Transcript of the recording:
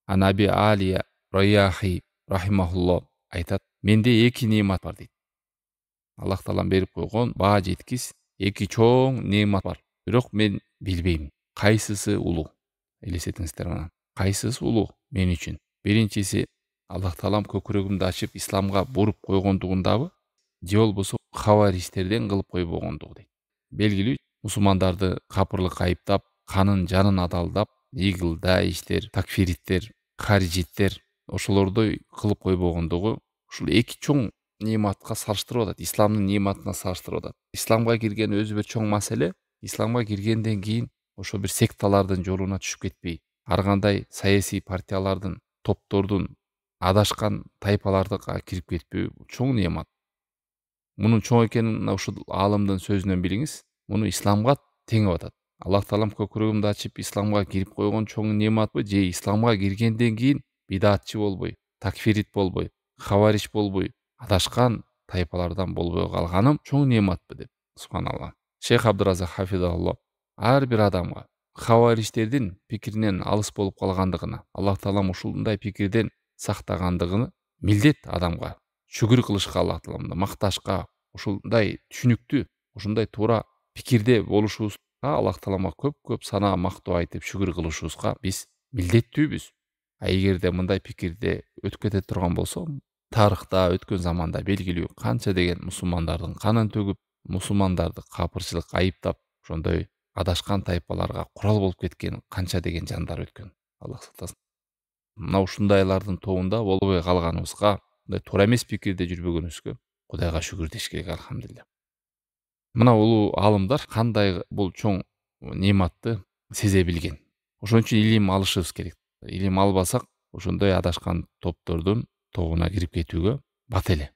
Анаби Алия Раяхи рахимахулло айтат, менде эки немат бар дейт. Аллах таалам берип койгон баа жеткис эки чоң немат бар. Бирок мен билбейм кайсысы улуу. Элестетиңиздер мына. Кайсысы улуу мен үчүн? Биринчиси Аллах таалам көкүрөгүмдү ачып исламга буруп койгондугундабы, же болбосо хаваристерден кылып койбогондугу дейт. Белгилүү мусулмандарды капырлык айыптап, канын жанын адалдап, игил даиштер, такфириттер, харижиттер ошолордой кылып койбогондугу ушул эки чоң нематка салыштырып атат, исламдын нематына салыштырып атат. Исламга кирген өзү бир чоң маселе, исламга киргенден кийин ошо бир секталардын жолуна түшүп кетпей, ар кандай саясий партиялардын, топтордун, адашкан тайпаларга кирип кетпөө чоң немат. Мунун чоң экенин мына ушул аалымдын сөзүнөн билиңиз. Муну исламга теңеп атат. Аллах таалам көкүрөгүмдү ачып исламга кирип койгон чоң нематпы, же исламга киргенден кийин бидатчы болбой, такфирит болбой, хавариш болбой, адашкан тайпалардан болбой калганым чоң нематпы деп. Субханалла. Шейх Абдуразак хафизалло ар бир адамга хавариштердин пикиринен алыс болуп калгандыгына, Аллах таалам ушундай пикирден сактагандыгын милдет адамга шүгүр кылышка, Аллах тааламда макташка, ушундай түшүнүктүү, ушундай туура пикирде болушубузга Аллах тааламга көп санаа мактоо айтып шүгүр кылышыбызга биз милдеттүүбүз. А эгерде мындай пикирде өтүп кете турган болсо, тарыхта өткөн заманда белгилүү канча деген мусулмандардын канын төгүп, мусулмандарды капырчылык айыптап, ошондой адашкан тайпаларга курал болуп кеткен канча деген жандар өткөн. Аллах сактасын. Мына ушундайлардын тобунда болбой калганыбызга, мындай туура эмес пикирде жүрбөгөнүбүзгө Кудайга шүгүр деш керек, алхамдулилля. Мына улуу аалымдар кандай бул чоң нематты сезе билген. Ошон үчүн илим алышыбыз керек. Илим албасак, ошондой адашкан топтордун тобуна кирип кетүүгө бат эле.